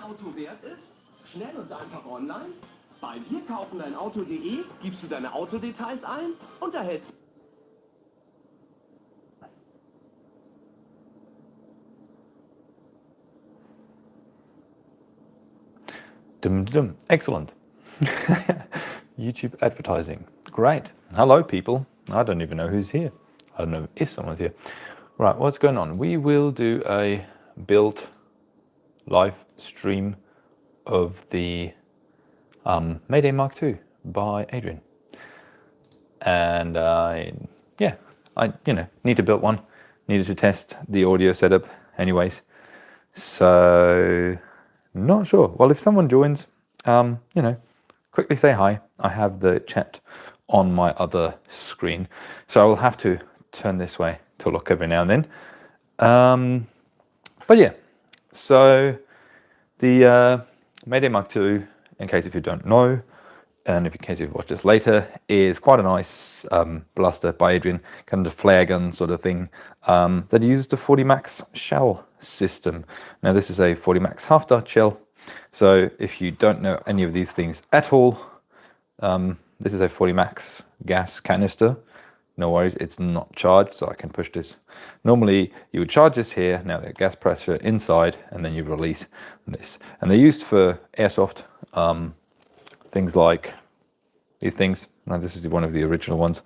Auto wert ist? Schnell und einfach online? Bei wirkaufendeinauto.de gibst du deine Autodetails ein und erhältst... Excellent. YouTube advertising. Great. Hello, people. I don't even know who's here. I don't know if someone's here. Right, what's going on? We will do a build live stream of the Mayday Mk2 by Ehdriens. And I need to build one. Needed to test the audio setup anyways. So, not sure. Well, if someone joins, quickly say hi. I have the chat on my other screen. So I will have to turn this way to look every now and then. But yeah, so the Mayday Mk2, in case if you don't know, and in case you've watched this later, is quite a nice blaster by Ehdriens, kind of flare gun sort of thing, that uses the 40 max shell system. Now this is a 40 max half dart shell, so if you don't know any of these things at all, this is a 40 max gas canister. No worries, it's not charged, so I can push this. Normally you would charge this here, now the gas pressure inside, and then you release this. And they're used for airsoft, things like these things. Now this is one of the original ones.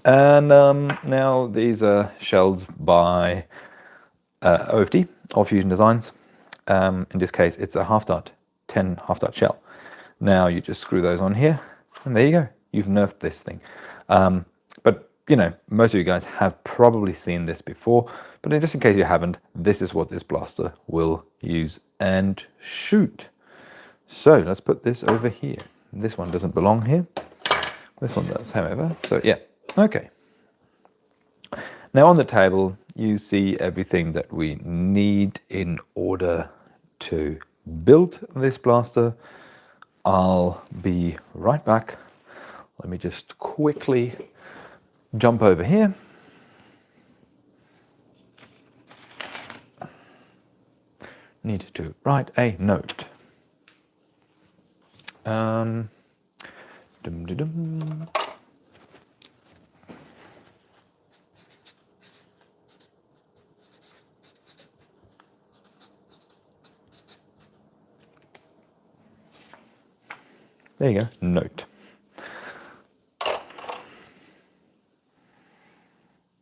And now these are shells by OFD, All Fusion Designs. In this case, it's a half dart, 10 half dart shell. Now you just screw those on here, and there you go. You've nerfed this thing. But most of you guys have probably seen this before, but just in case you haven't, this is what this blaster will use and shoot. So let's put this over here. This one doesn't belong here. This one does, however. So yeah, okay. Now on the table, you see everything that we need in order to build this blaster. I'll be right back. Let me just quickly jump over here. Need to write a note. There you go, note.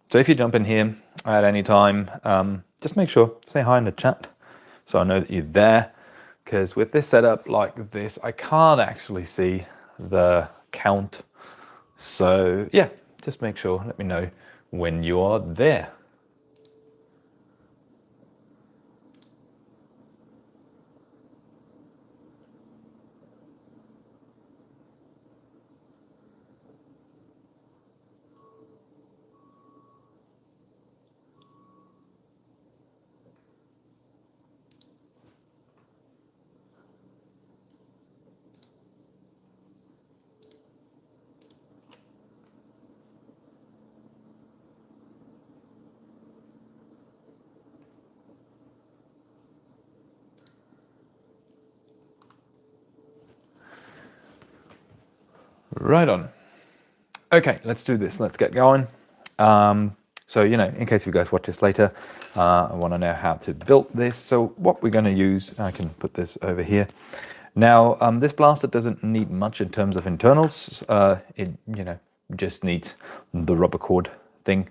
So if you jump in here at any time, just make sure, say hi in the chat so I know that you're there, because with this setup like this, I can't actually see the count. So yeah, just make sure, let me know when you are there. Right on. Okay, let's do this. Let's get going. So, in case you guys watch this later, I want to know how to build this. So what we're going to use, I can put this over here. Now, this blaster doesn't need much in terms of internals. It, just needs the rubber cord thing,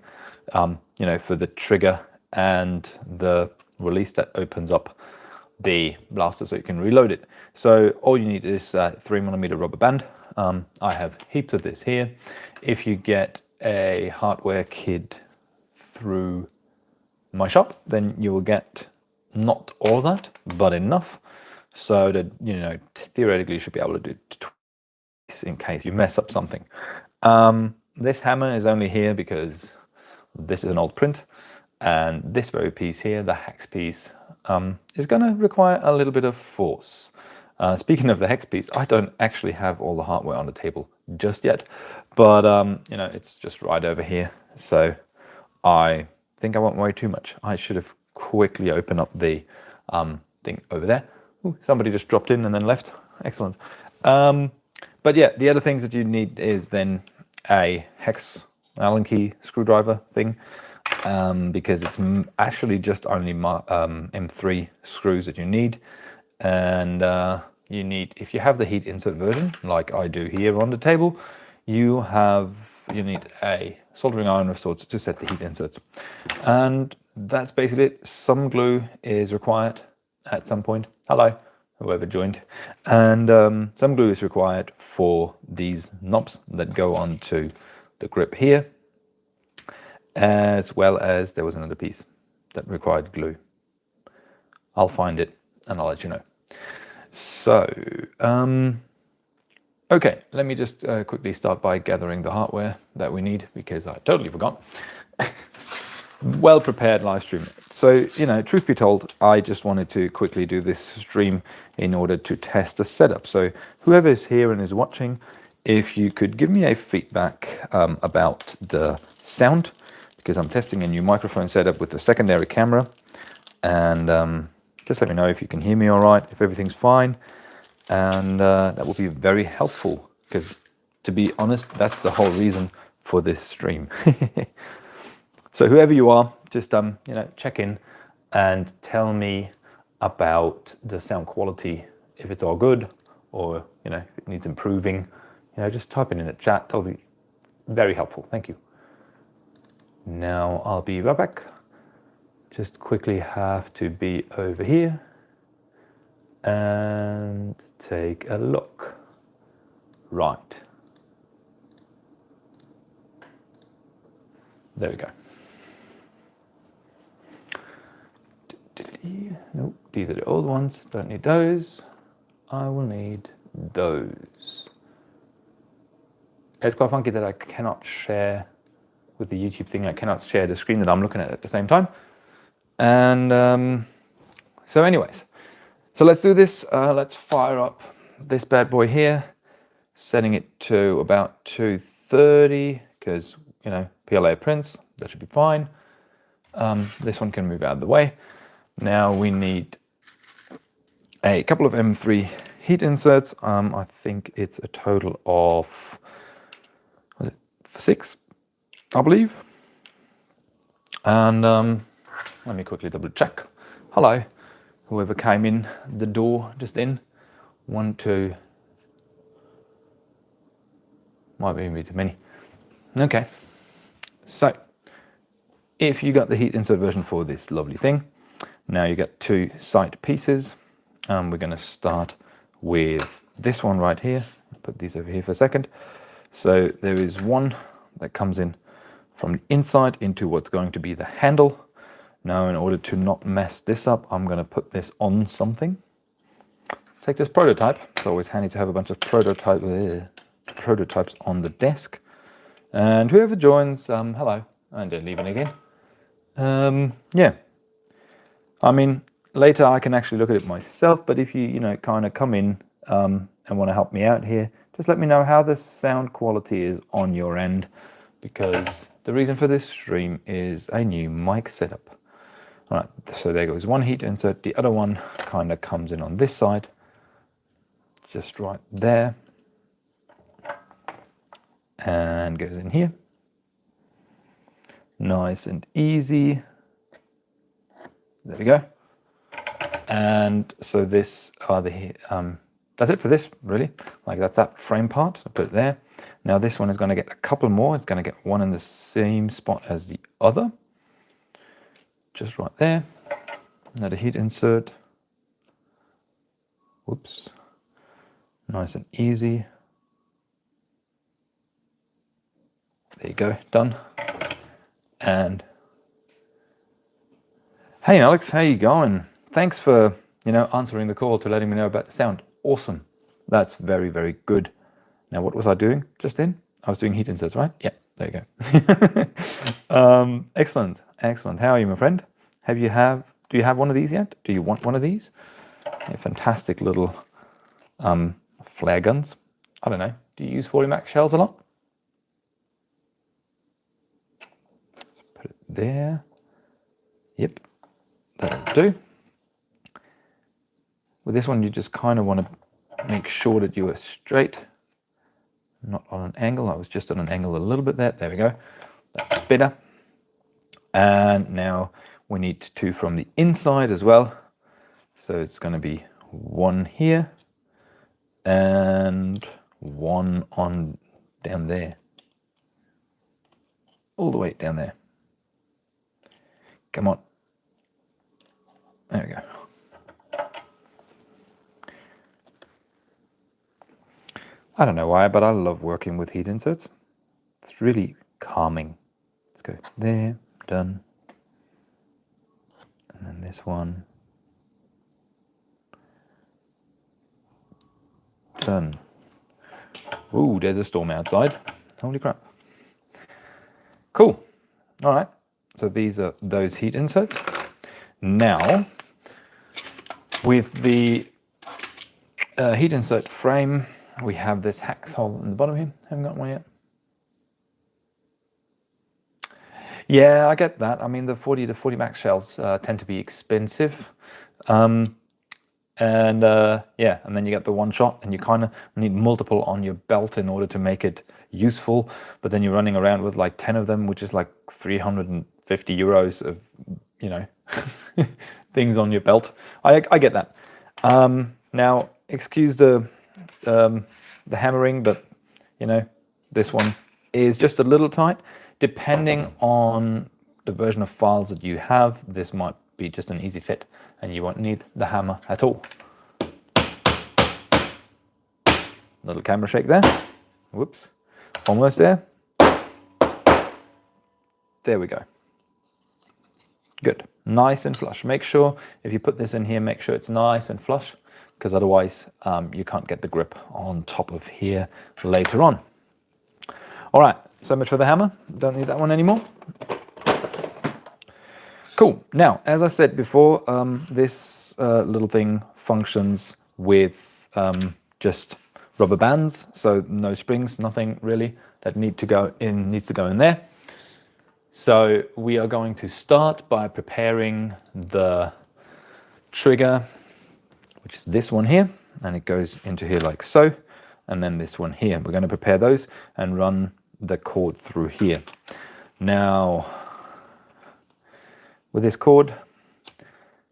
for the trigger and the release that opens up the blaster so you can reload it. So all you need is 3mm rubber band. I have heaps of this here. If you get a hardware kit through my shop, then you will get not all that, but enough so that, theoretically you should be able to do twice in case you mess up something. This hammer is only here because this is an old print, and this very piece here, the hex piece, is going to require a little bit of force. Speaking of the hex piece, I don't actually have all the hardware on the table just yet, but it's just right over here. So I think I won't worry too much. I should have quickly opened up the thing over there. Ooh, somebody just dropped in and then left. Excellent. But yeah, the other things that you need is then a hex Allen key screwdriver thing, because it's actually just only M3 screws that you need. And you need, if you have the heat insert version, like I do here on the table, you need a soldering iron of sorts to set the heat inserts. And that's basically it. Some glue is required at some point. Hello, whoever joined. And some glue is required for these knobs that go onto the grip here, as well as there was another piece that required glue. I'll find it and I'll let you know. So, okay, let me just quickly start by gathering the hardware that we need, because I totally forgot. Well prepared live stream. So, truth be told, I just wanted to quickly do this stream in order to test the setup. So whoever is here and is watching, if you could give me a feedback about the sound, because I'm testing a new microphone setup with a secondary camera, and just let me know if you can hear me all right, if everything's fine, and that will be very helpful, because to be honest, that's the whole reason for this stream. So whoever you are, just check in and tell me about the sound quality, if it's all good, or if it needs improving. Just type it in the chat. That'll be very helpful. Thank you. Now I'll be right back. Just quickly have to be over here and take a look. Right. There we go. Nope, these are the old ones. Don't need those. I will need those. It's quite funky that I cannot share with the YouTube thing. I cannot share the screen that I'm looking at the same time. And so anyways, so let's do this. Let's fire up this bad boy here, setting it to about 230, because PLA prints, that should be fine. This one can move out of the way. Now we need a couple of M3 heat inserts. I think it's a total of 6, I believe. And let me quickly double check. Hello, whoever came in the door just in. 1, 2. Might be too many. Okay, so if you got the heat insert version for this lovely thing, now you got 2 side pieces. We're going to start with this one right here. Put these over here for a second. So there is one that comes in from the inside into what's going to be the handle. Now, in order to not mess this up, I'm going to put this on something. Let's take this prototype. It's always handy to have a bunch of prototypes on the desk. And whoever joins, hello, and they're leaving again. Yeah, I mean, later I can actually look at it myself, but if you, kind of come in and want to help me out here, just let me know how the sound quality is on your end, because the reason for this stream is a new mic setup. All right, so there goes one heat insert. The other one kind of comes in on this side, just right there, and goes in here. Nice and easy. There we go. And so this are the that's it for this, really. Like, that's that frame part. I put it there. Now this one is going to get a couple more. It's going to get one in the same spot as the other, just right there. Another heat insert. Whoops. Nice and easy. There you go, done. And hey Alex, how you going? Thanks for answering the call to letting me know about the sound. Awesome. That's very, very good. Now what was I doing just then? I was doing heat inserts, right? Yeah, there you go. Excellent, excellent. How are you, my friend? Do you have one of these yet? Do you want one of these? Yeah, fantastic little flare guns. I don't know. Do you use 40 Max shells a lot? Put it there. Yep, that'll do. With this one, you just kind of want to make sure that you are straight, not on an angle. I was just on an angle a little bit there. There we go. That's better. And now we need 2 from the inside as well. So it's going to be 1 here and 1 on down there. All the way down there. Come on. There we go. I don't know why, but I love working with heat inserts. It's really calming. Let's go there, done. And then this one. Done. Ooh, there's a storm outside. Holy crap. Cool. All right. So these are those heat inserts. Now, with the heat insert frame, we have this hex hole in the bottom here. Haven't got one yet. Yeah, I get that. I mean, the 40 max shells tend to be expensive. Yeah, and then you get the one shot, and you kind of need multiple on your belt in order to make it useful. But then you're running around with like 10 of them, which is like 350 euros of, you know, things on your belt. I get that. Now, excuse the hammering, but you know, this one is just a little tight. Depending on the version of files that you have, this might be just an easy fit, and you won't need the hammer at all. Little camera shake there. Whoops. Almost there. There we go. Good. Nice and flush. Make sure, if you put this in here, make sure it's nice and flush, because otherwise you can't get the grip on top of here later on. All right, so much for the hammer. Don't need that one anymore. Cool. Now, as I said before, this little thing functions with just rubber bands, so no springs, nothing really that needs to go in there. So we are going to start by preparing the trigger, which is this one here, and it goes into here like so, and then this one here. We're going to prepare those and run the cord through here. Now, with this cord,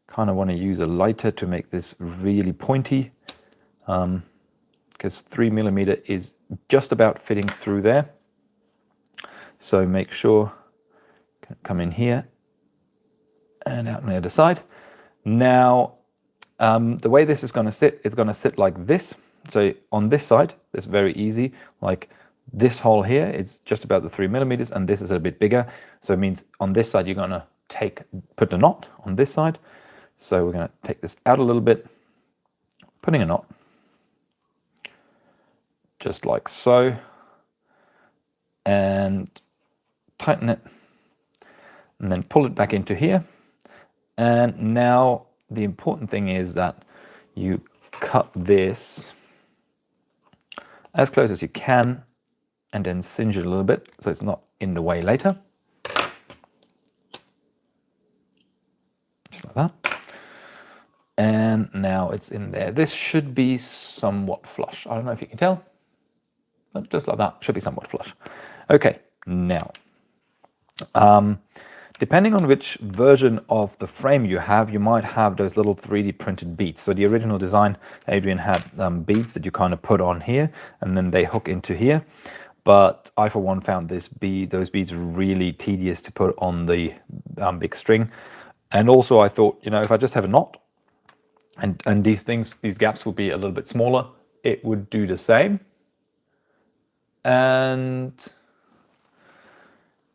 kind of want to use a lighter to make this really pointy, because 3mm is just about fitting through there. So make sure, come in here and out on the other side. Now, the way this is going to sit, it's going to sit like this. So on this side, it's very easy. Like this hole here, it's just about the 3mm, and this is a bit bigger. So it means on this side, you're going to put a knot on this side. So we're going to take this out a little bit, putting a knot, just like so, and tighten it, and then pull it back into here. And now the important thing is that you cut this as close as you can, and then singe it a little bit so it's not in the way later. Just like that. And now it's in there. This should be somewhat flush. I don't know if you can tell, but just like that, should be somewhat flush. Okay, now, depending on which version of the frame you have, you might have those little 3D printed beads. So the original design, Adrien had beads that you kind of put on here, and then they hook into here. But I, for one, found those beads really tedious to put on the big string. And also I thought, you know, if I just have a knot, and these gaps would be a little bit smaller, it would do the same. And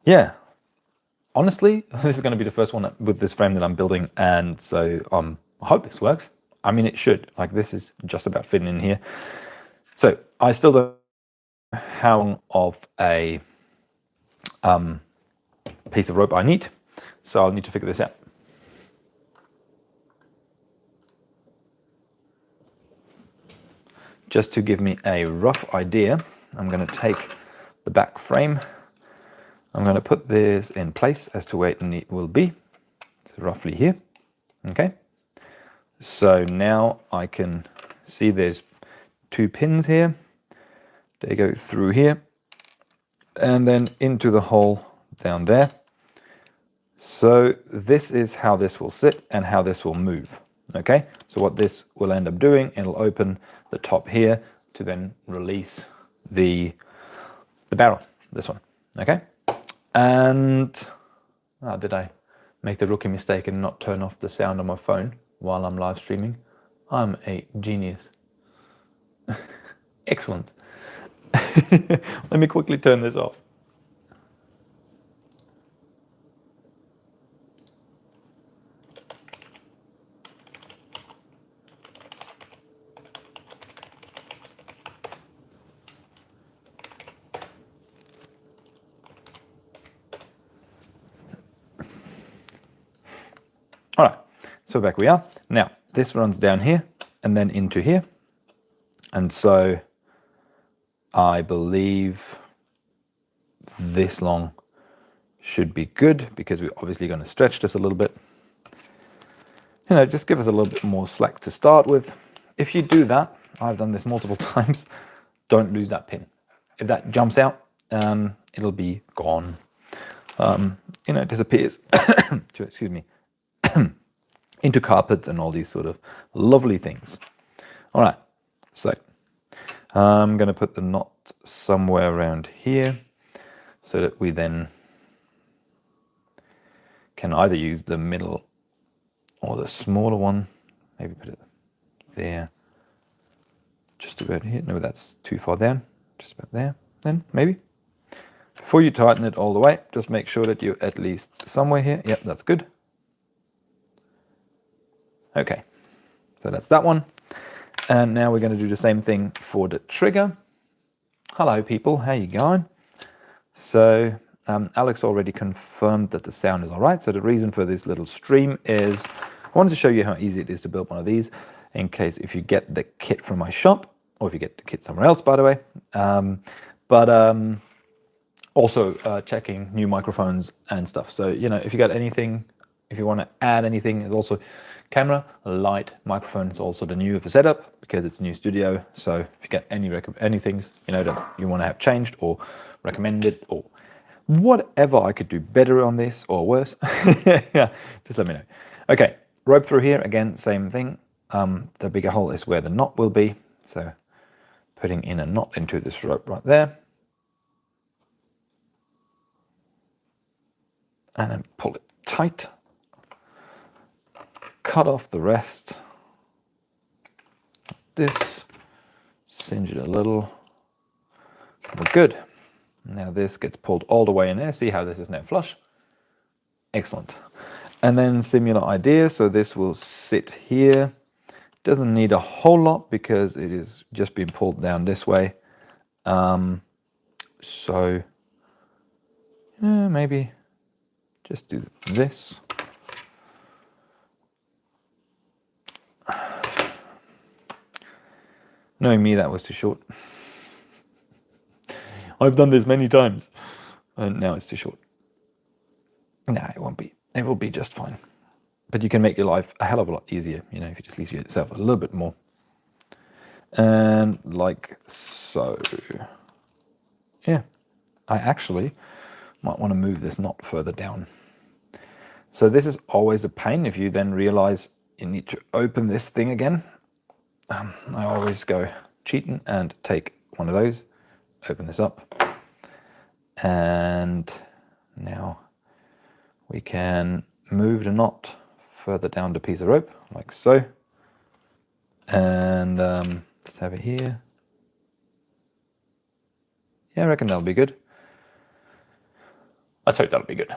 yeah, honestly, this is going to be the first one with this frame that I'm building, and so I hope this works. I mean, it should. Like, this is just about fitting in here. So I still don't know how long of a piece of rope I need, so I'll need to figure this out. Just to give me a rough idea, I'm going to take the back frame. I'm going to put this in place as to where it will be. It's roughly here. Okay. So now I can see there's 2 pins here. They go through here and then into the hole down there. So this is how this will sit and how this will move. Okay, so what this will end up doing, it'll open the top here to then release the barrel, this one. Okay, and did I make the rookie mistake and not turn off the sound on my phone while I'm live streaming? I'm a genius. Excellent. Let me quickly turn this off. All right, so back we are. Now, this runs down here and then into here. And so I believe this long should be good because we're obviously going to stretch this a little bit. You know, just give us a little bit more slack to start with. If you do that, I've done this multiple times, don't lose that pin. If that jumps out, it'll be gone. You know, it disappears. Excuse me. Into carpets and all these sort of lovely things. All right, so I'm going to put the knot somewhere around here so that we then can either use the middle or the smaller one. Maybe put it there, just about here. No, that's too far down. Just about there, then maybe. Before you tighten it all the way, just make sure that you're at least somewhere here. Yep, that's good. Okay, so that's that one. And now we're going to do the same thing for the trigger. Hello people, how you going? So Alex already confirmed that the sound is all right. So the reason for this little stream is I wanted to show you how easy it is to build one of these in case if you get the kit from my shop or if you get the kit somewhere else, by the way. Also checking new microphones and stuff. So, you know, if you got anything, if you want to add anything, there's also camera, light, microphone is also the new for setup because it's a new studio. So if you get any things, you know, that you want to have changed or recommended or whatever I could do better on this or worse, yeah, just let me know. Okay, rope through here, again, same thing. The bigger hole is where the knot will be. So putting in a knot into this rope right there. And then pull it tight. Cut off the rest. This, singe it a little. We're good. Now this gets pulled all the way in there. See how this is now flush? Excellent. And then similar idea. So this will sit here. Doesn't need a whole lot because it is just being pulled down this way. So maybe just do this. Knowing me, that was too short. I've done this many times, and now it's too short. Nah, it won't be. It will be just fine. But you can make your life a hell of a lot easier, you know, if you just leave yourself a little bit more. And like so. Yeah, I actually might want to move this knot further down. So this is always a pain if you then realize you need to open this thing again. I always go cheating and take one of those, open this up, and now we can move the knot further down the piece of rope, like so, and let's have it here. Yeah, I reckon that'll be good. Let's hope that'll be good.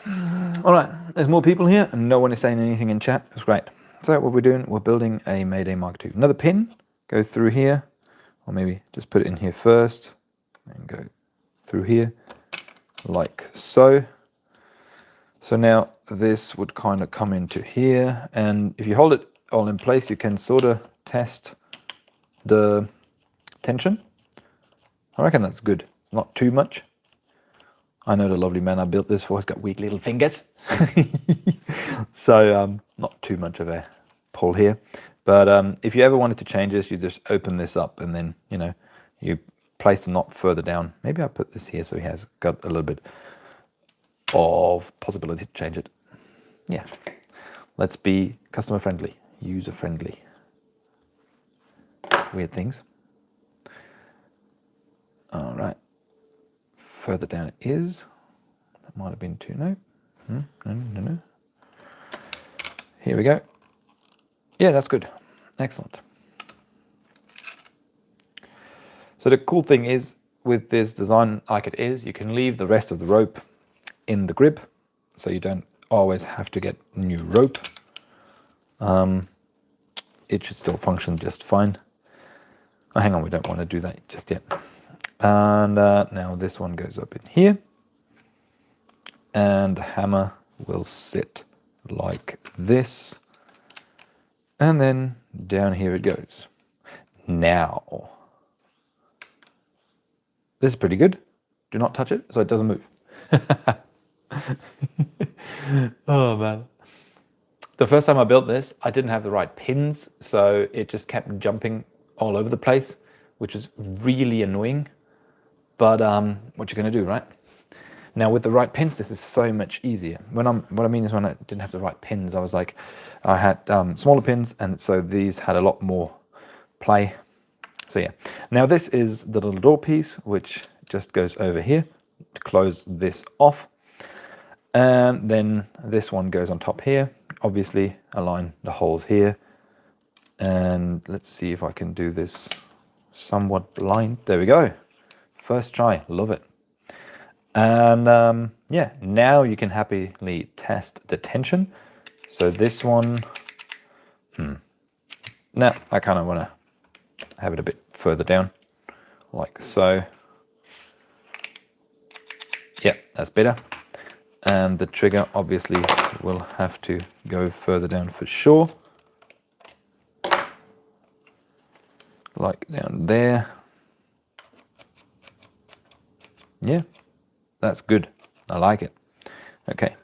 All right, there's more people here, and no one is saying anything in chat. It's great. So what we're doing, we're building a Mayday Mk2. Another pin goes through here, or maybe just put it in here first, and go through here, like so. So now this would kind of come into here, and if you hold it all in place, you can sort of test the tension. I reckon that's good. It's not too much. I know the lovely man I built this for has got weak little fingers. So not too much of a pull here. But if you ever wanted to change this, you just open this up and then, you know, you place the knot further down. Maybe I put this here so he has got a little bit of possibility to change it. Yeah, let's be customer friendly, user friendly. Weird things. All right, further down it is. That might have been too, no. No. Here we go. Yeah, that's good. Excellent. So the cool thing is, with this design like it is, you can leave the rest of the rope in the grip, so you don't always have to get new rope. It should still function just fine. Oh, hang on, we don't want to do that just yet. And now this one goes up in here, and the hammer will sit like this, and then down here it goes. Now, this is pretty good. Do not touch it so it doesn't move. Oh man. The first time I built this, I didn't have the right pins, so it just kept jumping all over the place, which is really annoying. But what you're going to do, right? Now with the right pins, this is so much easier. What I mean is when I didn't have the right pins, I was like, I had smaller pins, and so these had a lot more play. So yeah, now this is the little door piece, which just goes over here to close this off. And then this one goes on top here. Obviously align the holes here. And let's see if I can do this somewhat blind. There we go. First try, love it. And yeah, now you can happily test the tension. So this one, now I kind of want to have it a bit further down, like so. Yeah, that's better. And the trigger obviously will have to go further down for sure. Like down there. Yeah, that's good. I like it. Okay,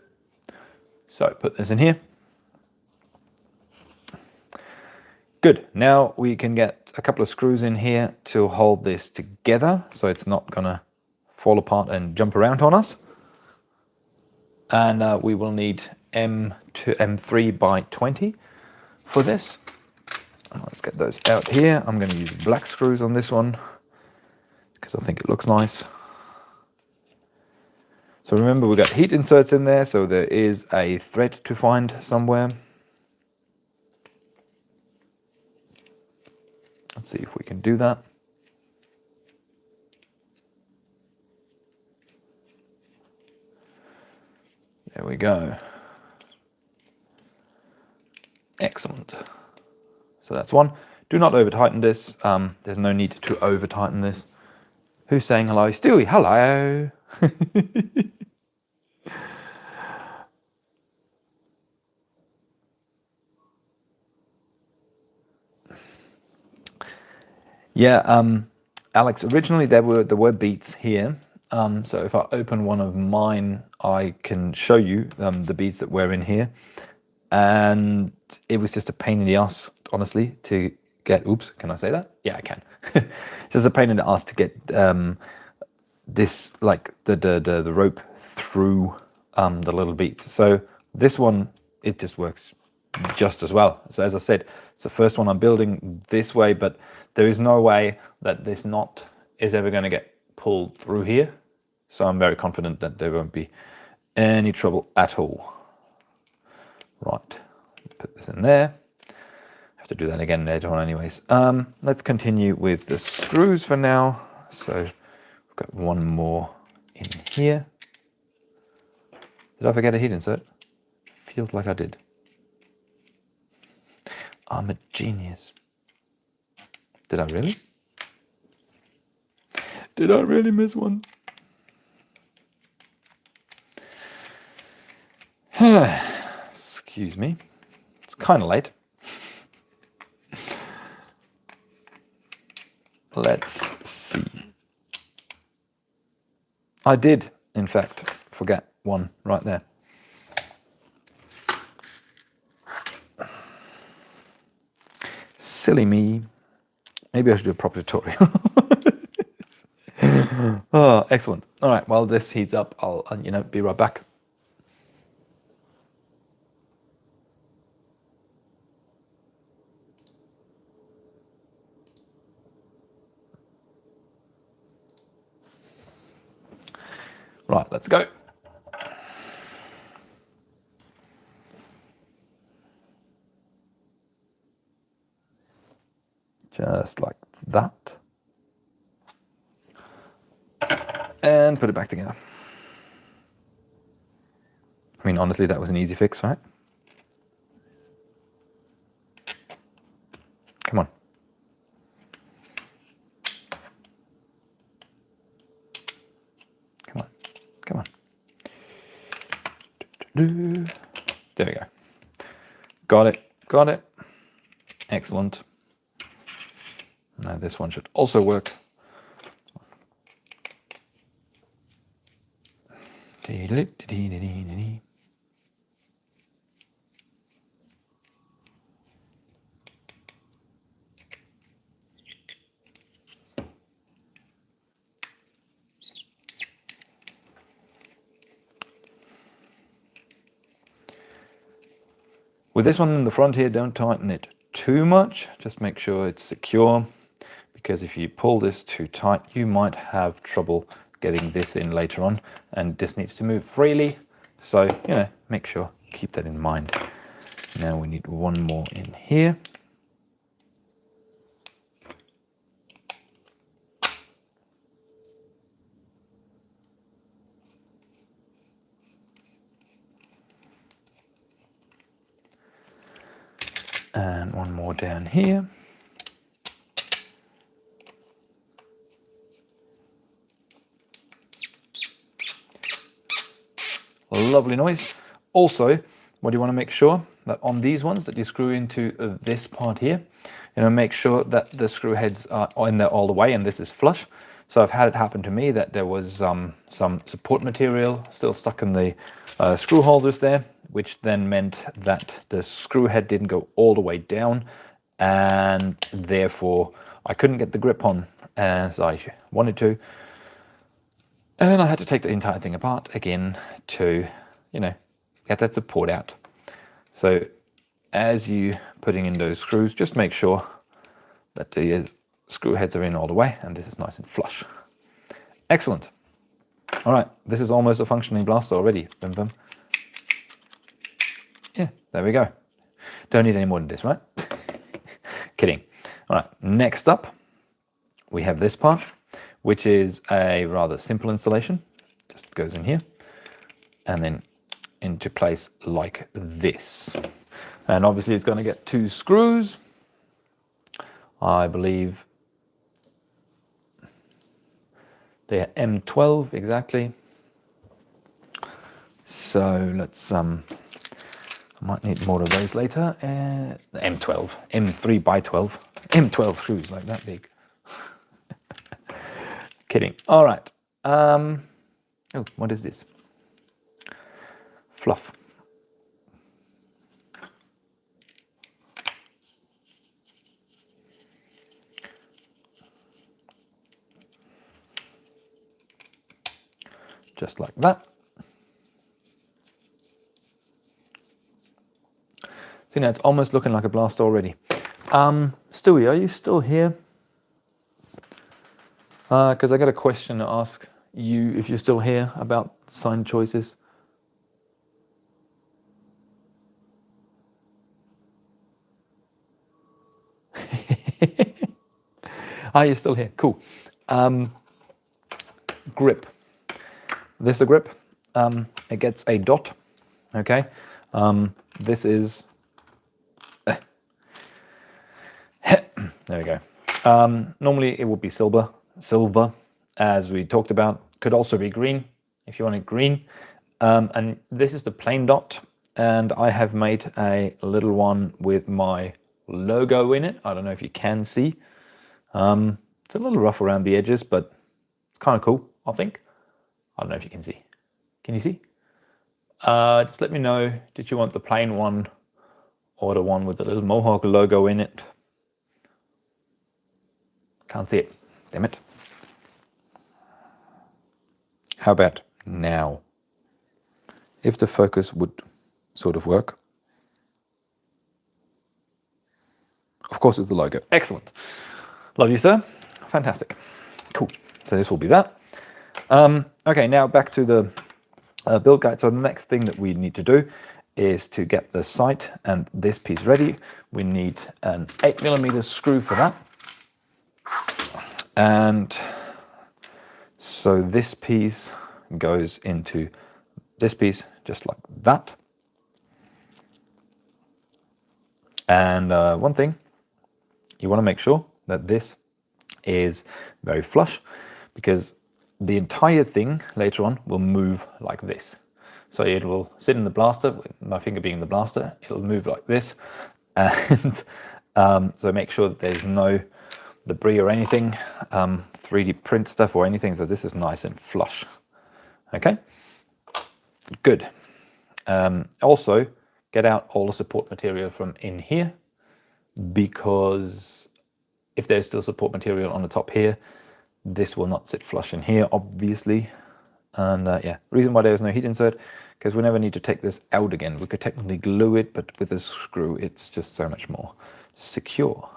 so put this in here. Good, now we can get a couple of screws in here to hold this together so it's not gonna fall apart and jump around on us. And we will need M3 by 20 for this. Let's get those out here. I'm going to use black screws on this one because I think it looks nice. So remember, we've got heat inserts in there, so there is a thread to find somewhere. Let's see if we can do that. There we go. Excellent. So that's one. Do not over tighten this. There's no need to over tighten this. Who's saying hello? Stewie, hello. Yeah, Alex, originally there were beads here. So if I open one of mine, I can show you the beads that were in here. And it was just a pain in the ass, honestly, to get, oops, can I say that? Yeah, I can. Just a pain in the ass to get this, like the rope through the little beads. So this one, it just works just as well. So as I said, it's the first one I'm building this way, but there is no way that this knot is ever going to get pulled through here. So I'm very confident that there won't be any trouble at all. Right, put this in there. Have to do that again later on anyways. Let's continue with the screws for now. So we've got one more in here. Did I forget a heat insert? Feels like I did. I'm a genius. Did I really? Did I really miss one? Excuse me. It's kind of late. Let's see. I did, in fact, forget one right there. Silly me. Maybe I should do a proper tutorial. Oh, excellent. All right, while this heats up, I'll be right back. Right, let's go. Just like that. And put it back together. I mean, honestly, that was an easy fix, right? Come on. Come on. Come on. There we go. Got it. Got it. Excellent. Now this one should also work. With this one in the front here, don't tighten it too much. Just make sure it's secure, because if you pull this too tight, you might have trouble getting this in later on, and this needs to move freely. So, make sure, keep that in mind. Now we need one more in here. And one more down here. Lovely noise. Also, what you want to make sure that on these ones that you screw into this part here, make sure that the screw heads are in there all the way, and this is flush. So I've had it happen to me that there was some support material still stuck in the screw holders there, which then meant that the screw head didn't go all the way down, and therefore I couldn't get the grip on as I wanted to. And I had to take the entire thing apart again to, get that support out. So as you putting in those screws, just make sure that the screw heads are in all the way, and this is nice and flush. Excellent. All right, this is almost a functioning blaster already. Boom, boom. Yeah, there we go. Don't need any more than this, right? Kidding. All right, next up, we have this part, which is a rather simple installation. Just goes in here and then into place like this. And obviously it's going to get 2 screws. I believe they're M12 exactly. So let's I might need more of those later. M12, M3 by 12, M12 screws like that big. Kidding. All right. Oh, what is this? Fluff. Just like that. See, now it's almost looking like a blaster already. Stewie, are you still here? Because I got a question to ask you if you're still here about sign choices. Are you still here? Cool. Grip. This is a grip. It gets a dot. Okay. This is. There we go. Normally it would be silver, as we talked about. Could also be green if you want it green. And this is the plain dot, and I have made a little one with my logo in it. I don't know if you can see. It's a little rough around the edges, but it's kind of cool, I think. I don't know if you can see. Can you see? Just let me know, did you want the plain one or the one with the little Mohawk logo in it? Can't see it. Damn it. How about now? If the focus would sort of work. Of course, it's the logo. Excellent. Love you, sir. Fantastic. Cool. So this will be that. Okay, now back to the build guide. So the next thing that we need to do is to get the sight and this piece ready. We need an 8mm screw for that. And so this piece goes into this piece just like that. And one thing, you want to make sure that this is very flush, because the entire thing later on will move like this. So it will sit in the blaster, with my finger being the blaster, it'll move like this. And so make sure that there's no debris or anything, 3D print stuff or anything, so this is nice and flush. Okay, good. Also, get out all the support material from in here, because if there's still support material on the top here, this will not sit flush in here, obviously. And yeah, reason why there's no heat insert, because we never need to take this out again. We could technically glue it, but with a screw, it's just so much more secure.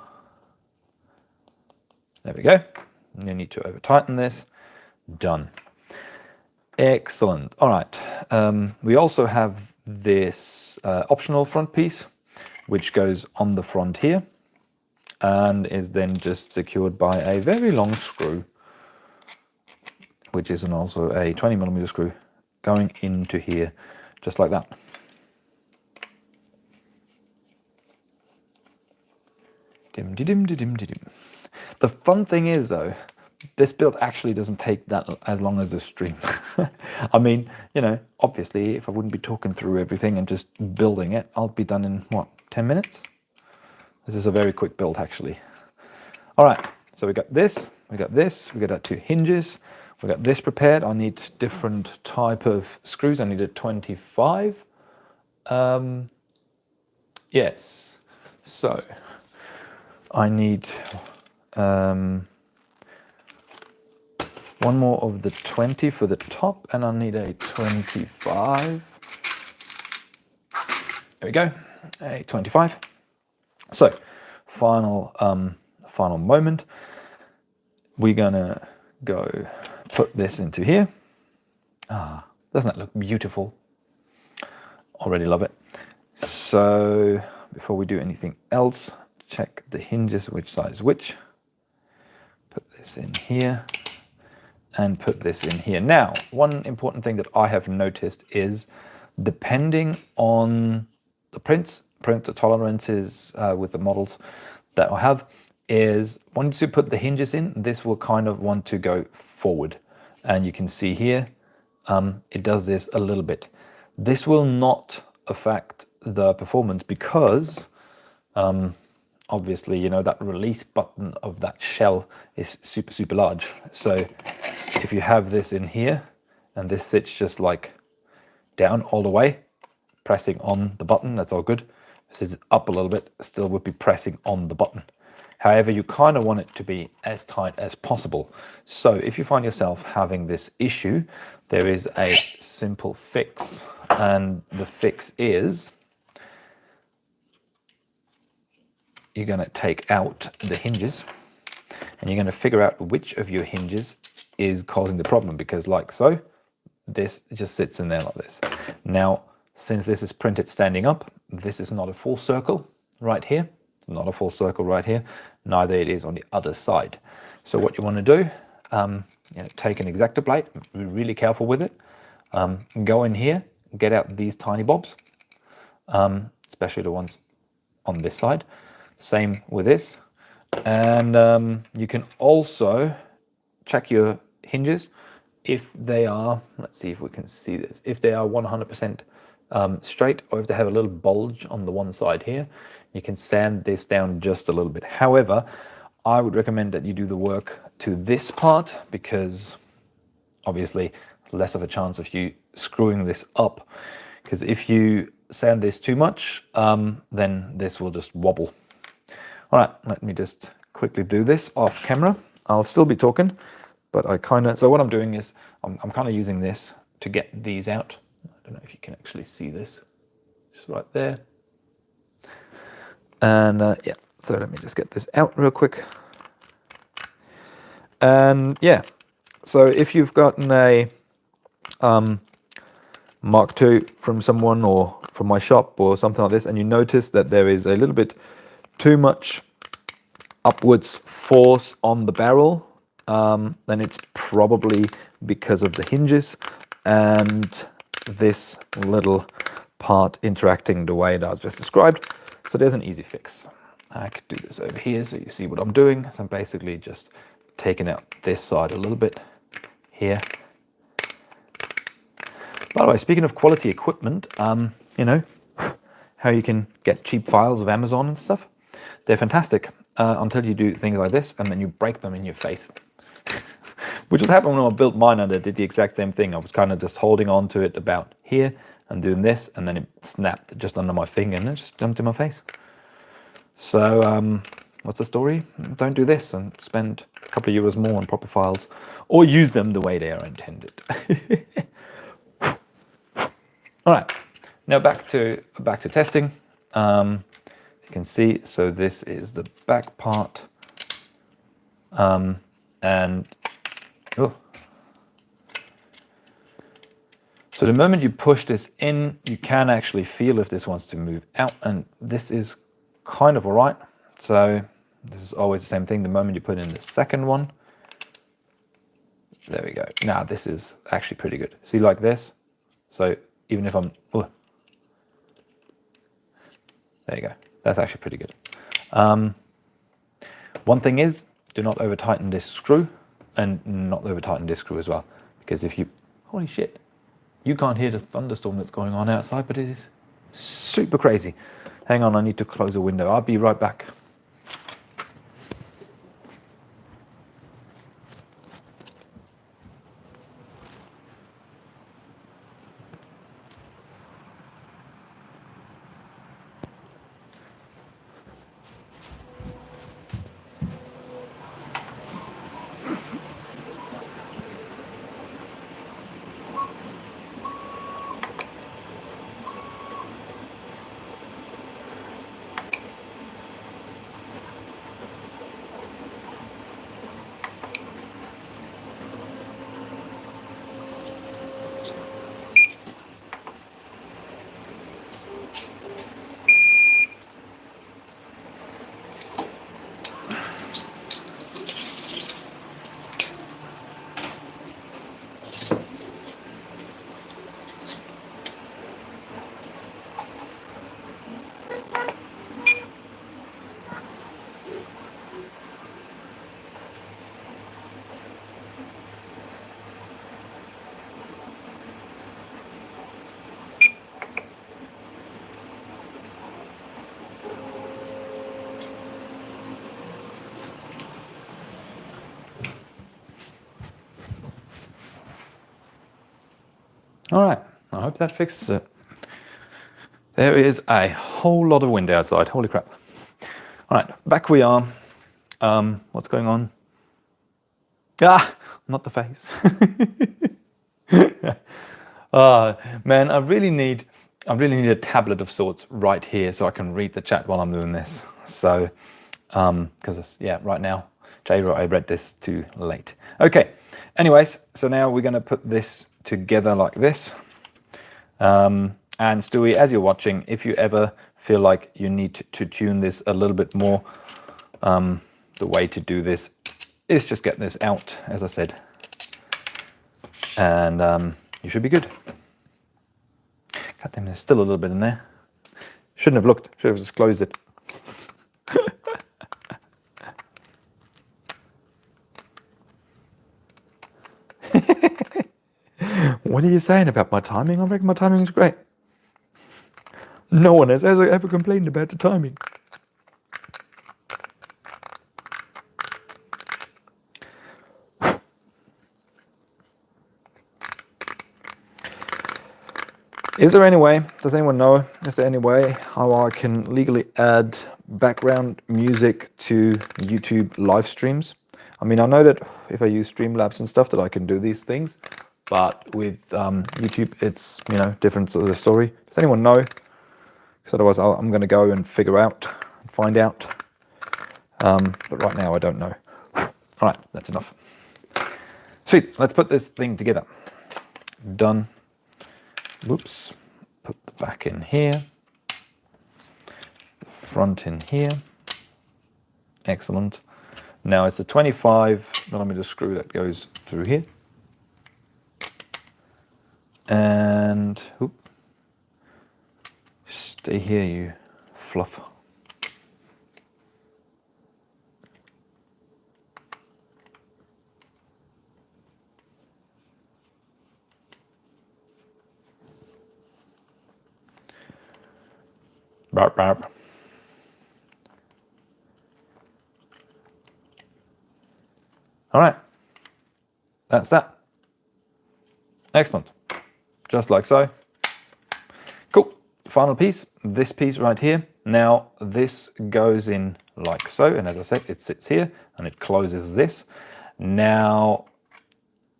There we go. You need to over tighten this. Done. Excellent. All right. We also have this optional front piece, which goes on the front here and is then just secured by a very long screw, which is also a 20mm screw going into here, just like that. Dim, dim, dim, dim, dim. The fun thing is, though, this build actually doesn't take that as long as the stream. I mean, you know, obviously, if I wouldn't be talking through everything and just building it, I'll be done in, what, 10 minutes? This is a very quick build, actually. All right, so we got this, we got this, we got our 2 hinges, we got this prepared. I need different type of screws. I need a 25. Yes, so I need one more of the 20 for the top, and I need a 25. There we go, a 25. So, final moment. We're gonna go put this into here. Ah, doesn't that look beautiful? Already love it. So, before we do anything else, check the hinges, which side is which. Put this in here and put this in here. Now, one important thing that I have noticed is, depending on the print tolerances with the models that I have, is once you put the hinges in, this will kind of want to go forward. And you can see here, it does this a little bit. This will not affect the performance because obviously, you know, that release button of that shell is super, super large. So if you have this in here and this sits just like down all the way, pressing on the button, that's all good. If it sits up a little bit, still would be pressing on the button. However, you kind of want it to be as tight as possible. So if you find yourself having this issue, there is a simple fix. And the fix is, you're going to take out the hinges and you're going to figure out which of your hinges is causing the problem, because like so, this just sits in there like this. Now, since this is printed standing up, this is not a full circle right here. It's not a full circle right here. Neither it is on the other side. So what you want to do, you know, take an X-Acto plate, be really careful with it. Go in here, get out these tiny bobs, especially the ones on this side. Same with this. And you can also check your hinges if they are, let's see if we can see this, if they are 100% straight, or if they have a little bulge on the one side here, you can sand this down just a little bit. However, I would recommend that you do the work to this part, because obviously less of a chance of you screwing this up, because if you sand this too much, then this will just wobble. All right, let me just quickly do this off camera. I'll still be talking, but so what I'm doing is I'm kind of using this to get these out. I don't know if you can actually see this, just right there. And yeah, so let me just get this out real quick. And yeah, so if you've gotten a Mark II from someone or from my shop or something like this, and you notice that there is a little bit too much upwards force on the barrel, then it's probably because of the hinges and this little part interacting the way that I just described. So there's an easy fix. I could do this over here so you see what I'm doing. So I'm basically just taking out this side a little bit here. By the way, speaking of quality equipment, you know, how you can get cheap files of Amazon and stuff. They're fantastic until you do things like this and then you break them in your face. Which has happened when I built mine and I did the exact same thing. I was kind of just holding on to it about here and doing this, and then it snapped just under my finger and it just jumped in my face. So what's the story? Don't do this and spend a couple of euros more on proper files, or use them the way they are intended. All right, now back to testing. You can see, so this is the back part, and oh. So the moment you push this in, you can actually feel if this wants to move out, and this is kind of all right. So this is always the same thing. The moment you put in the second one, there we go. Now this is actually pretty good. See, like this. So even if I'm, oh, there you go. That's actually pretty good. One thing is, do not over tighten this screw, and not over tighten this screw as well, because if you, holy shit, you can't hear the thunderstorm that's going on outside, but it is super crazy. Hang on, I need to close a window. I'll be right back. All right, I hope that fixes it. There is a whole lot of wind outside, holy crap. All right, back we are. What's going on? Ah, not the face. Man, I really need a tablet of sorts right here so I can read the chat while I'm doing this. So, because yeah, right now, I read this too late. Okay, anyways, so now we're gonna put this together like this. And Stewie, as you're watching, if you ever feel like you need to tune this a little bit more, the way to do this is just get this out, as I said, and you should be good. God damn, there's still a little bit in there. Shouldn't have looked, should have just closed it. What are you saying about my timing? I reckon my timing is great. No one has ever complained about the timing. Is there any way, does anyone know, is there any way how I can legally add background music to YouTube live streams. I mean, I know that if I use Streamlabs and stuff that I can do these things, but with YouTube, it's, you know, different sort of story. Does anyone know? Because otherwise I'm going to go and figure out, find out. But right now I don't know. All right, that's enough. Sweet, let's put this thing together. Done. Whoops. Put the back in here. The front in here. Excellent. Now it's a 25mm screw that goes through here. And whoop, stay here, you fluff. Barp, barp. All right, that's that. Excellent, just like so. Cool, final piece, this piece right here. Now this goes in like so, and as I said, it sits here and it closes this. Now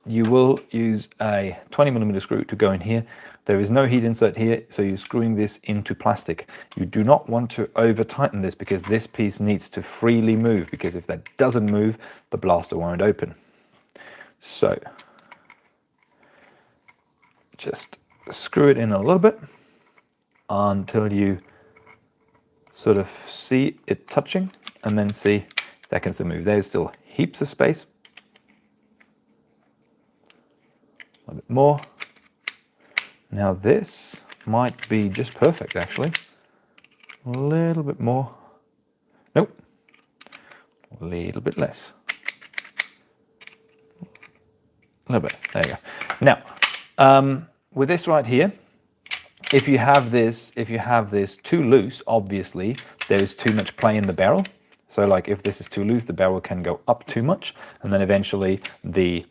you will use a 20mm screw to go in here. There is no heat insert here, so you're screwing this into plastic. You do not want to over tighten this because this piece needs to freely move, because if that doesn't move, the blaster won't open. So just screw it in a little bit until you sort of see it touching, and then see if that can still move. There's still heaps of space. A bit more. Now this might be just perfect, actually. A little bit more. Nope. A little bit less. A little bit. There you go. Now, with this right here, if you have this too loose, obviously there is too much play in the barrel. So like if this is too loose, the barrel can go up too much, and then eventually the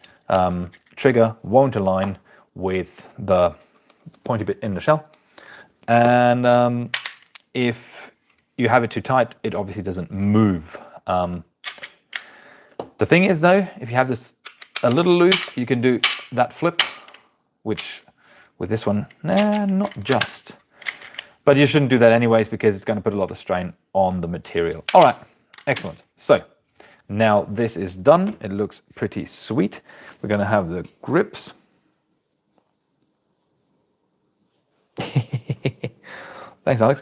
trigger won't align with the pointy bit in the shell. And if you have it too tight, it obviously doesn't move. The thing is though, if you have this a little loose, you can do that flip, which with this one, nah, not just. But you shouldn't do that anyways, because it's going to put a lot of strain on the material. All right, excellent. So now this is done. It looks pretty sweet. We're going to have the grips. Thanks, Alex.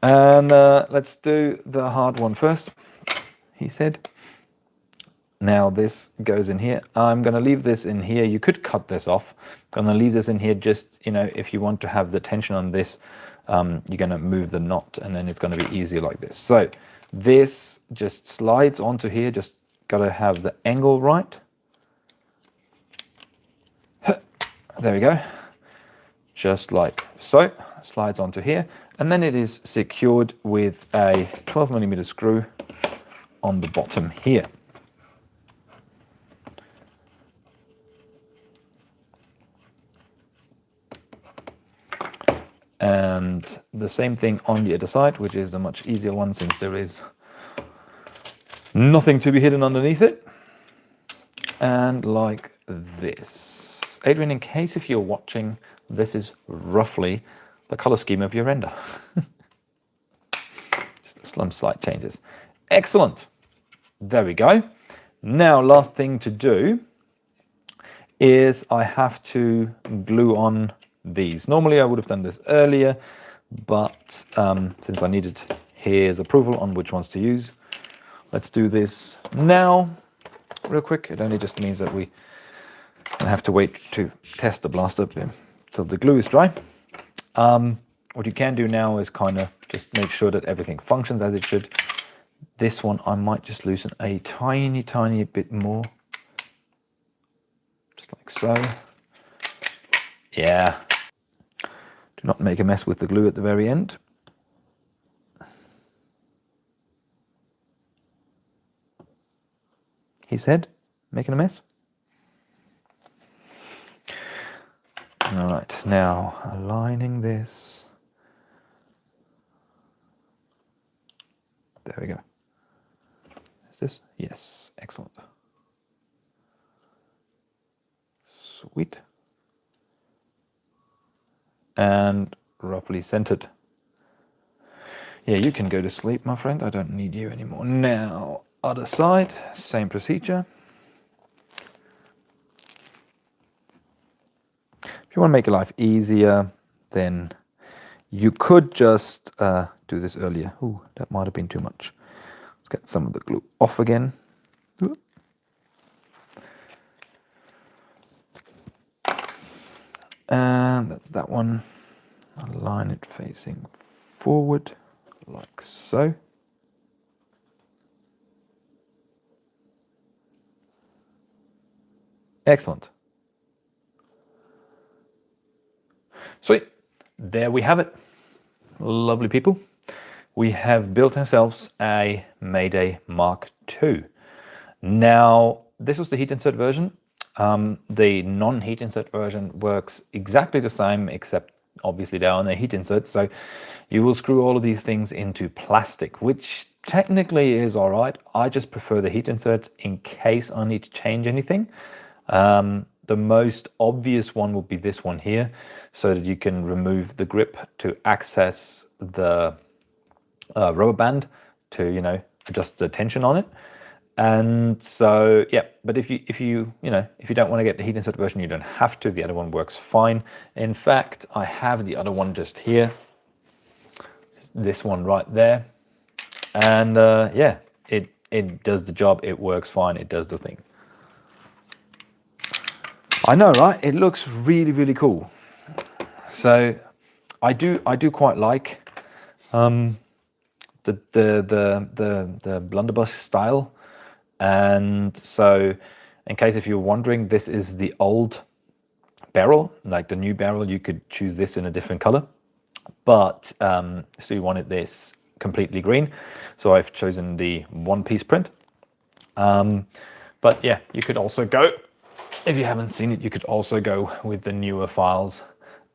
And let's do the hard one first, he said. Now this goes in here. I'm going to leave this in here. You could cut this off. I'm going to leave this in here just, you know, if you want to have the tension on this, you're going to move the knot, and then it's going to be easier like this. So this just slides onto here. Just got to have the angle right. There we go. Just like so. Slides onto here. And then it is secured with a 12mm screw on the bottom here. And the same thing on the other side, which is a much easier one since there is nothing to be hidden underneath it. And like this. Adrian, in case if you're watching, this is roughly the color scheme of your render. Some slight changes. Excellent. There we go. Now, last thing to do is I have to glue on these. Normally I would have done this earlier, but since I needed his approval on which ones to use, let's do this now real quick. It only just means that we have to wait to test the blaster till the glue is dry. What you can do now is kind of just make sure that everything functions as it should. This one I might just loosen a tiny bit more, just like so. Yeah. Do not make a mess with the glue at the very end. He said, making a mess. All right, now aligning this. There we go. Is this? Yes, excellent. Sweet. And roughly centered. Yeah, you can go to sleep, my friend. I don't need you anymore. Now, other side, same procedure. If you want to make your life easier, then you could just do this earlier. Ooh, that might have been too much. Let's get some of the glue off again. Ooh. And that's that one. Align it facing forward, like so. Excellent. Sweet. There we have it. Lovely people. We have built ourselves a Mayday Mk2. Now, this was the heat insert version. The non-heat insert version works exactly the same, except obviously they are on a heat insert. So you will screw all of these things into plastic, which technically is all right. I just prefer the heat inserts in case I need to change anything. The most obvious one would be this one here, so that you can remove the grip to access the rubber band to, you know, adjust the tension on it. And so, yeah, but if you don't want to get the heat insert version, you don't have to. The other one works fine. In fact, I have the other one just here, this one right there, and yeah, it does the job. It works fine. It does the thing. I know, right? It looks really, really cool. So I do quite like the blunderbuss style. And so, in case if you're wondering, this is the old barrel. Like the new barrel, you could choose this in a different color, but so you wanted this completely green, so I've chosen the one-piece print. But yeah, you could also go, if you haven't seen it, you could also go with the newer files,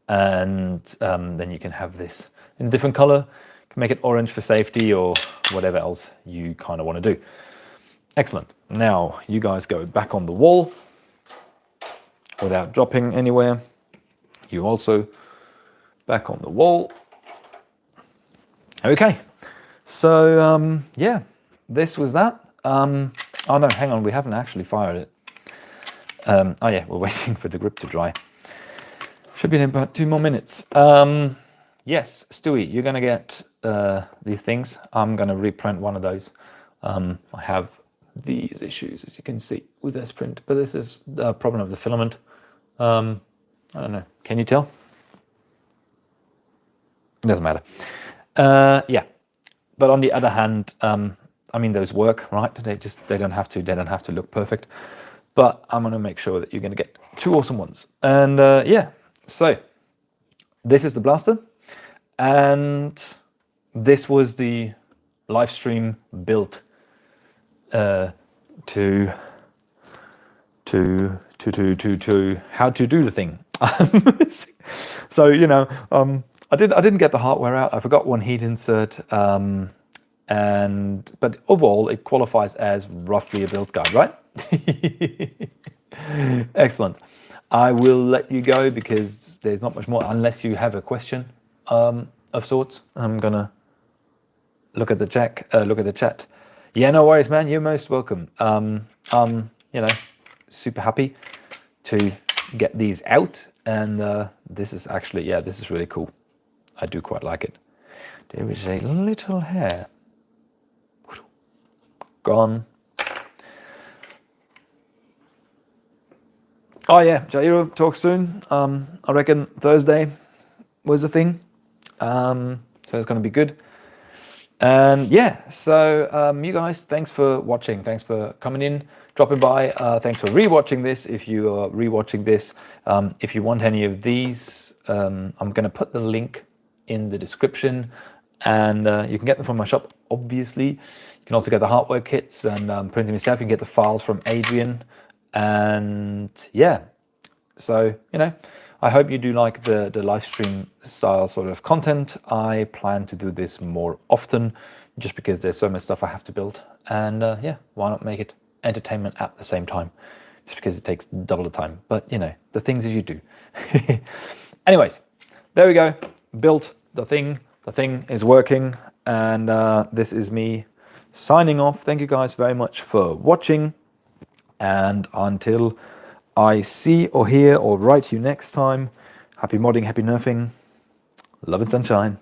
and then you can have this in a different color. You can make it orange for safety or whatever else you kind of want to do. Excellent. Now you guys go back on the wall without dropping anywhere. You also back on the wall. Okay. So yeah, this was that. Oh no, hang on, we haven't actually fired it. Oh yeah, we're waiting for the grip to dry. Should be in about 2 more minutes. Yes, Stewie, you're gonna get these things. I'm gonna reprint one of those. I have these issues, as you can see, with this print, but this is the problem of the filament. I don't know, can you tell? Doesn't matter. Yeah, but on the other hand, I mean, those work, right? They don't have to look perfect, but I'm gonna make sure that you're gonna get 2 awesome ones. And yeah, so this is the blaster, and this was the live stream built to how to do the thing. So you know, I didn't get the hardware out. I forgot one heat insert, but overall it qualifies as roughly a build guide, right? Excellent. I will let you go because there's not much more, unless you have a question of sorts. I'm gonna look at the chat. Yeah, no worries, man. You're most welcome. You know, super happy to get these out, and this is actually, yeah, this is really cool. I do quite like it. There is a little hair. Gone. Oh yeah, Jairo, talk soon. I reckon Thursday was the thing. So it's going to be good. And yeah, so you guys, thanks for watching. Thanks for coming in, dropping by. Thanks for rewatching this. If you are rewatching this, if you want any of these, I'm going to put the link in the description, and you can get them from my shop, obviously. You can also get the hardware kits and print them yourself. You can get the files from Ehdriens. And yeah, so, you know, I hope you do like the live stream style sort of content. I plan to do this more often just because there's so much stuff I have to build. And yeah, why not make it entertainment at the same time? Just because it takes double the time. But you know, the things that you do. Anyways, there we go. Built the thing. The thing is working. And this is me signing off. Thank you guys very much for watching. And until I see or hear or write you next time, happy modding, happy nerfing, love and sunshine.